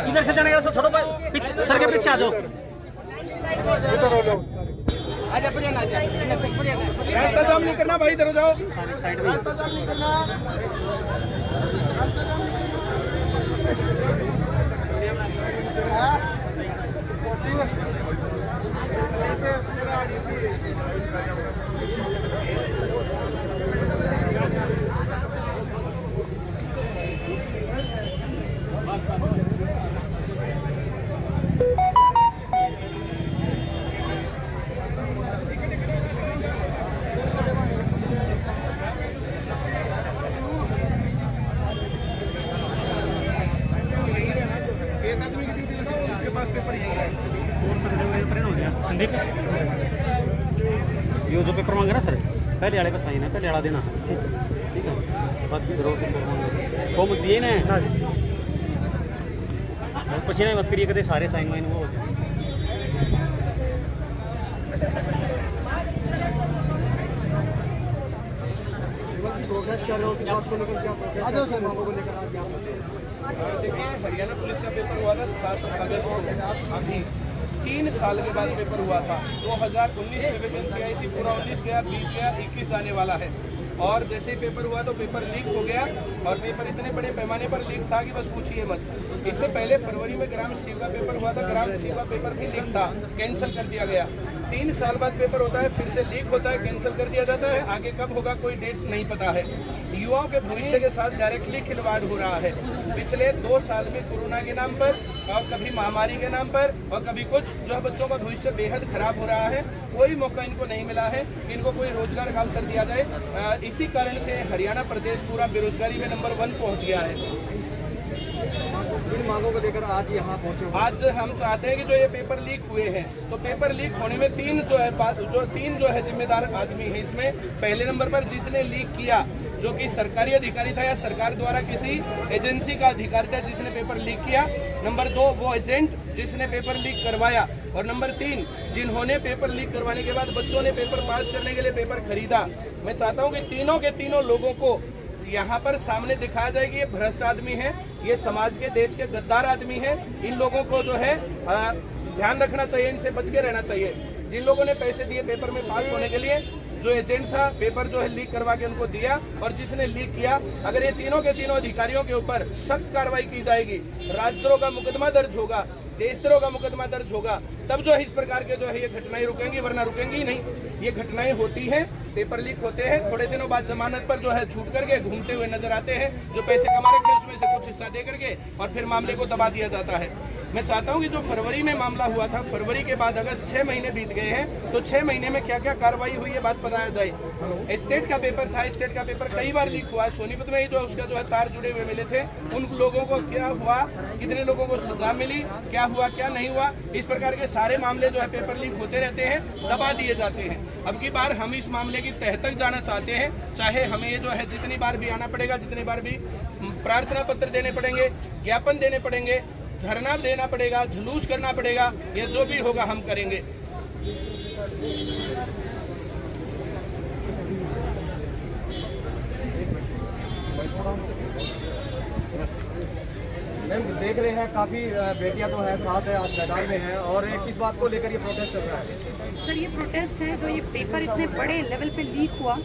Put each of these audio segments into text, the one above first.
इधर से जाने का छोड़ो, पीछे सर के पीछे आ जाओ। रास्ता जाम नहीं करना भाई, इधर जाओ। रास्ता जाम नहीं करना। ये जो पेपर मांग रहा सर, पहले वाले पे साइन है, पहले वाला देना। ठीक है, बाकी करो तो मत दिए ना, पसीना मत करिए, कदे सारे साइन वाइन वो प्रोटेस्ट कर रहे हो, किस बात को लेकर क्या प्रोटेस्ट? आ जाओ सर, मामलों को लेकर आज यहाँ पहुंचे। देखिए, हरियाणा पुलिस का पेपर हुआ था 7 अगस्त को, अभी 3 साल के बाद पेपर हुआ था। 2019 में वैकेंसी आई थी, पूरा 19 गया, 20 गया, 21 आने वाला है। और जैसे ही पेपर हुआ तो पेपर लीक हो गया, और पेपर इतने बड़े पैमाने पर लीक था कि बस पूछिए मत। इससे पहले फरवरी में ग्राम सचिव का पेपर हुआ था, ग्राम सचिव का पेपर भी लीक था, कैंसिल कर दिया गया। 3 साल बाद पेपर होता है, फिर से लीक होता है, कैंसिल कर दिया जाता है। आगे कब होगा कोई डेट नहीं पता है। युवाओं के भविष्य के साथ डायरेक्टली खिलवाड़ हो रहा है। पिछले 2 साल में कोरोना के नाम पर, और कभी महामारी के नाम पर, और कभी कुछ, जो है बच्चों का भविष्य बेहद खराब हो रहा है। कोई मौका इनको नहीं मिला है कि इनको कोई रोजगार का अवसर दिया जाए। इसी कारण से हरियाणा प्रदेश पूरा बेरोजगारी में नंबर 1 पहुंच गया है। इन मांगों को लेकर आज यहाँ पहुंचे। आज हम चाहते हैं कि जो ये पेपर लीक हुए हैं, तो पेपर लीक होने में तीन जो है जिम्मेदार आदमी है इसमें। पहले नंबर पर जिसने लीक किया, जो कि सरकारी अधिकारी था या सरकार द्वारा किसी एजेंसी का अधिकारी था जिसने पेपर लीक किया। नंबर 2 वो एजेंट जिसने पेपर लीक करवाया। और नंबर 3 जिन्होंने पेपर लीक करवाने के बाद बच्चों ने पेपर पास करने के लिए पेपर खरीदा। मैं चाहता हूँ कि तीनों के तीनों लोगों को यहाँ पर सामने दिखाया जाए कि ये भ्रष्ट आदमी है, ये समाज के, देश के गद्दार आदमी है। इन लोगों को जो है ध्यान रखना चाहिए, इनसे बच के रहना चाहिए। जिन लोगों ने पैसे दिए पेपर में पास होने के लिए, जो एजेंट था, पेपर जो है लीक करवा के उनको दिया, और जिसने लीक किया, अगर ये तीनों के तीनों अधिकारियों के ऊपर सख्त कार्रवाई की जाएगी, राजद्रोह का मुकदमा दर्ज होगा, देशद्रोह का मुकदमा दर्ज होगा, तब जो है इस प्रकार के जो है ये घटनाएं रुकेंगी, वरना रुकेंगी नहीं। ये घटनाएं होती हैं, पेपर लीक होते हैं, थोड़े दिनों बाद जमानत पर जो है छूट करके घूमते हुए नजर आते हैं। जो पैसे कमा रखे उसमें से कुछ हिस्सा दे करके और फिर मामले को दबा दिया जाता है। मैं चाहता हूं कि जो फरवरी में मामला हुआ था, फरवरी के बाद अगस्त 6 महीने बीत गए हैं, तो 6 महीने में क्या क्या कार्रवाई हुई है बात बताया जाए। स्टेट का पेपर था, स्टेट का पेपर कई बार लीक हुआ है। सोनीपत में ही जो उसका जो है तार जुड़े हुए मिले थे, उन लोगों को क्या हुआ, कितने लोगों को सजा मिली, क्या हुआ क्या नहीं हुआ, इस प्रकार के सारे मामले जो है पेपर लीक होते रहते हैं, दबा दिए जाते हैं। अब की बार हम इस मामले की तह तक जाना चाहते हैं, चाहे हमें ये जो है जितनी बार भी आना पड़ेगा, जितनी बार भी प्रार्थना पत्र देने पड़ेंगे, ज्ञापन देने पड़ेंगे, धरना देना पड़ेगा, जुलूस करना पड़ेगा, ये जो भी होगा हम करेंगे। मैम देख रहे हैं काफी बेटियां तो है साथ है, आज मैदान में है, और किस बात को लेकर ये प्रोटेस्ट चल रहा है? सर ये प्रोटेस्ट है, जो ये पेपर इतने बड़े लेवल पे लीक हुआ,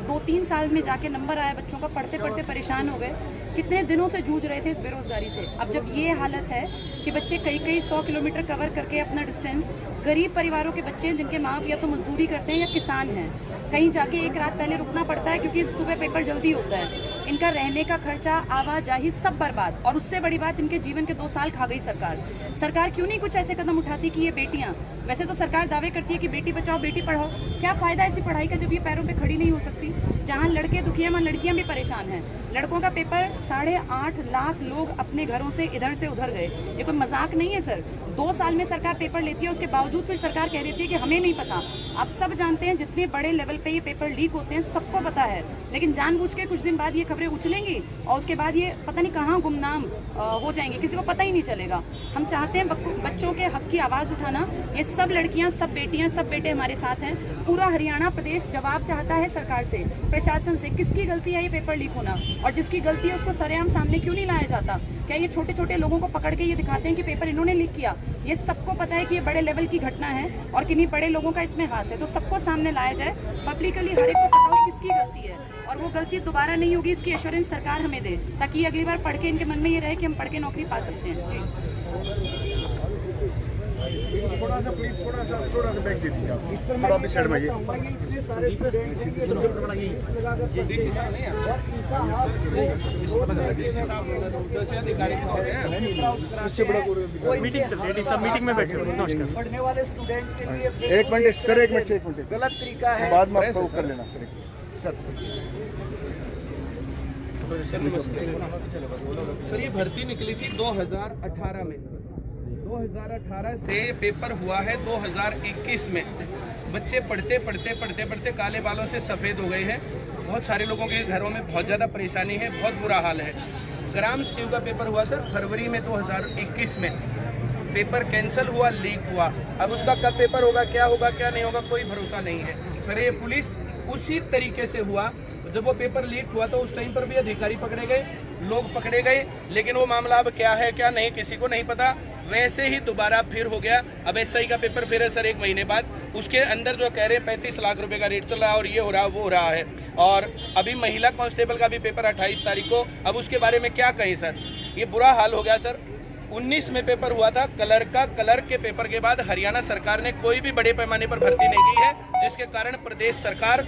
2-3 साल में जाके नंबर आया बच्चों का, पढ़ते पढ़ते परेशान हो गए, कितने दिनों से जूझ रहे थे इस बेरोजगारी से। अब जब ये हालत है कि बच्चे कई 100 किलोमीटर कवर करके अपना डिस्टेंस, गरीब परिवारों के बच्चे हैं जिनके माँ बाप या तो मजदूरी करते हैं या किसान हैं, कहीं जाके एक रात पहले रुकना पड़ता है क्योंकि सुबह पेपर जल्दी होता है। इनका रहने का खर्चा, आवाजाही सब बर्बाद, और उससे बड़ी बात इनके जीवन के 2 साल खा गई सरकार क्यों नहीं कुछ ऐसे कदम उठाती कि ये बेटियां, वैसे तो सरकार दावे करती है कि बेटी बचाओ बेटी पढ़ाओ, क्या फायदा ऐसी पढ़ाई का जब ये पैरों पे खड़ी नहीं हो सकती। जहां लड़के दुखी हैं वहां लड़कियां भी परेशान हैं। लड़कों का पेपर 8.5 लाख लोग अपने घरों से इधर से उधर गए, ये कोई मजाक नहीं है सर। 2 साल में सरकार पेपर लेती है, उसके बावजूद फिर सरकार कह देती है कि हमें नहीं पता। आप सब जानते हैं जितने बड़े लेवल पे ये पेपर लीक होते हैं सबको पता है, लेकिन जानबूझ के कुछ दिन बाद ये खबरें उछलेंगी और उसके बाद ये पता नहीं कहाँ गुमनाम हो जाएंगे, किसी को पता ही नहीं चलेगा। हम चाहते हैं बच्चों के हक की आवाज उठाना। ये सब लड़कियां, सब बेटियां, सब बेटे हमारे साथ हैं। पूरा हरियाणा प्रदेश जवाब चाहता है सरकार से। प्रशासन से, किसकी गलती है ये पेपर लीक होना? और जिसकी गलती है उसको सरेआम सामने क्यों नहीं लाया जाता? क्या ये छोटे छोटे लोगों को पकड़ के ये दिखाते हैं कि पेपर इन्होंने लीक किया? ये सबको पता है कि ये बड़े लेवल की घटना है और किन्हीं बड़े लोगों का इसमें हाथ है, तो सबको सामने लाया जाए, पब्लिकली हर एक को पता हो किसकी गलती है और वो गलती दोबारा नहीं होगी, इसकी एश्योरेंस सरकार हमें दे, ताकि अगली बार पढ़ के इनके मन में ये रहे कि हम पढ़ के नौकरी पा सकते हैं। जी थोड़ा सा प्लीज, थोड़ा सा बैक दे दीजिए आप, थोड़ा भी साइड में आइए। इससे बड़ा मीटिंग चल रही है, सब मीटिंग में बैठे हो। नमस्कार। पढ़ने वाले स्टूडेंट के लिए एक मिनट सर, एक मिनट गलत तरीका है, बाद में आपको कर लेना सर। सर ये भर्ती निकली थी 2018 में, 2018 से पेपर हुआ है 2021 में। बच्चे पढ़ते काले बालों से सफ़ेद हो गए हैं। बहुत सारे लोगों के घरों में बहुत ज़्यादा परेशानी है, बहुत बुरा हाल है। ग्राम सचिव का पेपर हुआ सर फरवरी में 2021 में, पेपर कैंसिल हुआ, लीक हुआ। अब उसका कब पेपर होगा, क्या होगा, क्या नहीं होगा, कोई भरोसा नहीं है। फिर ये पुलिस उसी तरीके से हुआ, जब वो पेपर लीक हुआ तो उस टाइम पर भी अधिकारी पकड़े गए, लोग पकड़े गए, लेकिन वो मामला अब क्या है क्या नहीं किसी को नहीं पता। वैसे ही दोबारा फिर हो गया। अब एसआई का पेपर फिर है सर 1 महीने बाद, उसके अंदर जो कह रहे हैं 35 लाख रुपए का रेट चल रहा है और ये हो रहा है वो हो रहा है। और अभी महिला कांस्टेबल का भी पेपर 28 तारीख को, अब उसके बारे में क्या कहें सर, ये बुरा हाल हो गया सर। 19 में पेपर हुआ था कलर का, कलर के पेपर के बाद हरियाणा सरकार ने कोई भी बड़े पैमाने पर भर्ती नहीं की है, जिसके कारण प्रदेश सरकार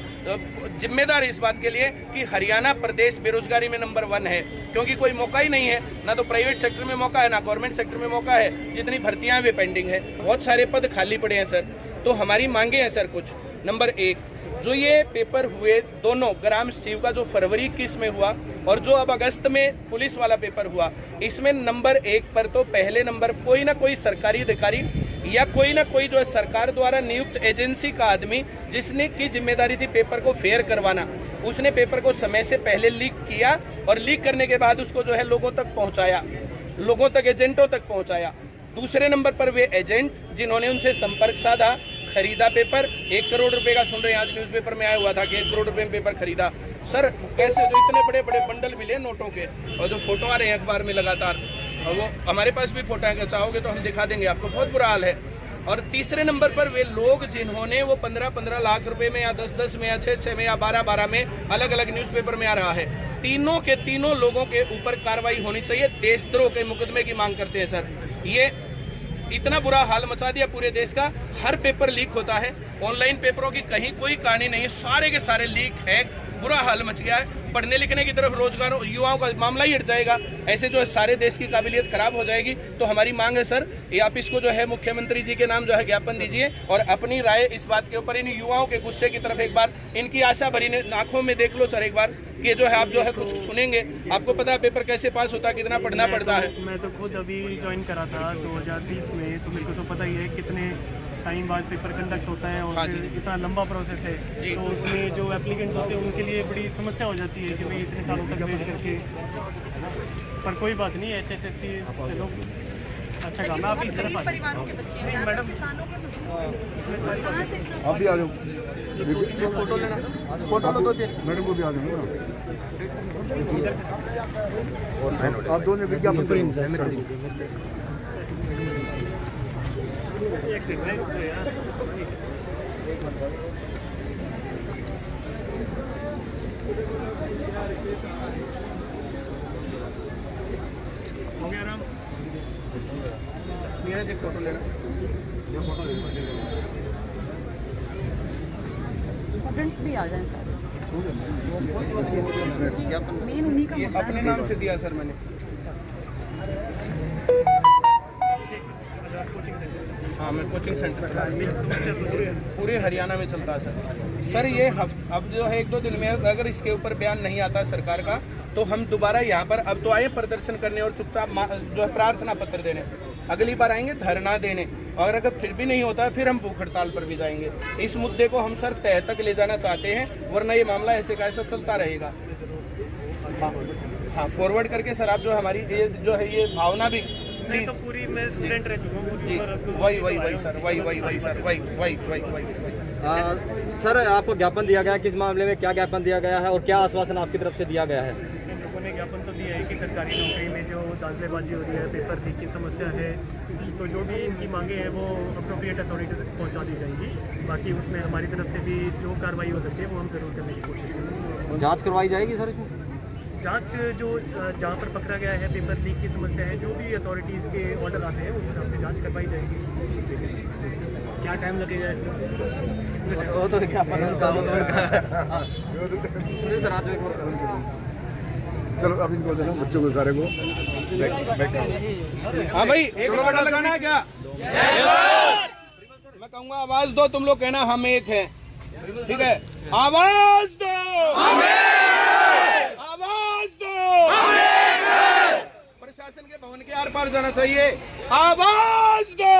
जिम्मेदार है इस बात के लिए कि हरियाणा प्रदेश बेरोजगारी में नंबर 1 है, क्योंकि कोई मौका ही नहीं है, ना तो प्राइवेट सेक्टर में मौका है ना गवर्नमेंट सेक्टर में मौका है। जितनी भर्तियां वे पेंडिंग है, बहुत सारे पद खाली पड़े हैं सर। तो हमारी मांगे हैं सर कुछ। नंबर 1, जो ये पेपर हुए दोनों ग्राम सचिव का जो फरवरी 21 में हुआ और जो अब अगस्त में पुलिस वाला पेपर हुआ, इसमें नंबर 1 पर तो पहले नंबर कोई ना कोई सरकारी अधिकारी या कोई ना कोई जो है सरकार द्वारा नियुक्त एजेंसी का आदमी जिसने की जिम्मेदारी थी पेपर को फेयर करवाना, उसने पेपर को समय से पहले लीक किया और लीक करने के बाद उसको जो है लोगों तक पहुंचाया, लोगों तक, एजेंटों तक पहुंचाया। दूसरे नंबर पर वे एजेंट जिन्होंने उनसे संपर्क साधा, खरीदा पेपर, 1 करोड़ रुपए का सुन रहे हैं, आज न्यूज़पेपर में आया हुआ था कि 1 करोड़ रुपए में पेपर खरीदा। सर कैसे, जो इतने बड़े बड़े बंडल मिले नोटों के और जो फोटो आ रहे हैं अखबार में लगातार, और वो हमारे पास भी फोटो है, चाहोगे तो हम दिखा देंगे आपको, बहुत बुरा हाल है। और तीसरे नंबर पर वे लोग जिन्होंने वो 15-15 लाख रुपए में या 10-10 में या 6-6 में या 12-12 में, अलग अलग न्यूज़पेपर में आ रहा है, तीनों के तीनों लोगों के ऊपर कार्रवाई होनी चाहिए। देशद्रोह के मुकदमे की मांग करते हैं सर। ये इतना बुरा हाल मचा दिया पूरे देश का, हर पेपर लीक होता है, ऑनलाइन पेपरों की कहीं कोई कहानी नहीं है, सारे के सारे लीक है, बुरा हाल मच गया है। पढ़ने लिखने की तरफ रोजगार युवाओं का मामला ही हट जाएगा, ऐसे जो है सारे देश की काबिलियत खराब हो जाएगी। तो हमारी मांग है सर, ये आप इसको जो है मुख्यमंत्री जी के नाम जो है ज्ञापन दीजिए और अपनी राय इस बात के ऊपर, इन युवाओं के गुस्से की तरफ एक बार, इनकी आशा भरी आंखों में देख लो सर एक बार, कि जो है आप जो है कुछ सुनेंगे। आपको पता है पेपर कैसे पास होता है, कितना पढ़ना पड़ता है। मैं तो खुद अभी ज्वाइन करा था 2030 में, तो मेरे को तो पता ही है कितने टाइम बाद पेपर कंडक्ट होता है और हाँ इतना लंबा प्रोसेस है। तो उसमें जो एप्लीकेंट्स होते हैं उनके लिए बड़ी समस्या हो जाती है कि भाई इतने सालों तक वेट करके, पर कोई बात नहीं, HSSC चलो अच्छा काम है। आप इस तरफ मैडम आप भी आ जाओ, फोटो लेना, फोटो लो तो मैडम को भी आ जाओ। आप दोनों विज्ञापन हो गया आराम। फोटो लेना, स्टूडेंट्स भी आ जाएं सर, मेन उन्हीं का ये मुद्दा अपने है। नाम से दिया सर मैंने। हाँ, मैं कोचिंग सेंटर पूरे हरियाणा में चलता है सर। सर ये अब जो है 1-2 दिन में अगर इसके ऊपर बयान नहीं आता सरकार का, तो हम दोबारा यहाँ पर, अब तो आए प्रदर्शन करने और चुपचाप जो है प्रार्थना पत्र देने, अगली बार आएंगे धरना देने, और अगर फिर भी नहीं होता फिर हम भूख हड़ताल पर भी जाएंगे। इस मुद्दे को हम सर तह तक ले जाना चाहते हैं, वरना ये मामला ऐसे का ऐसा चलता रहेगा। हाँ, फॉरवर्ड करके सर आप जो हमारी ये जो है ये भावना भी प्लीज। तो पूरी मैं स्टूडेंट रह चुका हूँ जी, वही सर, वही सर, वही सर आपको ज्ञापन दिया गया, किस मामले में क्या ज्ञापन दिया गया है और क्या आश्वासन आपकी तरफ से दिया गया है? इन लोगों ने ज्ञापन तो दिया है कि सरकारी नौकरी में जो दाखिलेबाजी हो रही है, पेपर लीक की समस्या है, तो जो भी इनकी मांगे हैं वो अप्रोप्रिएट अथॉरिटी तक पहुंचा दी जाएगी। बाकी उसमें हमारी तरफ से भी जो कार्रवाई हो सकती है वो हम ज़रूर करने की कोशिश करेंगे। जांच करवाई जाएगी सर इसमें? जांच जो जहाँ पर पकड़ा गया है पेपर लीक की समस्या है, जो भी अथॉरिटीज़ के ऑर्डर आते हैं उस हिसाब से जाँच करवाई जाएगी। क्या टाइम लगेगा इसमें? वो तो क्या पता सर आज चलो अब इनको देना बच्चों को सारे को हाँ भाई, एक नारा लगाना है क्या? मैं कहूँगा आवाज दो, तुम लोग कहना हम एक हैं, ठीक है? आवाज दो, आवाज दो। प्रशासन के भवन के आर पार जाना चाहिए। आवाज दो।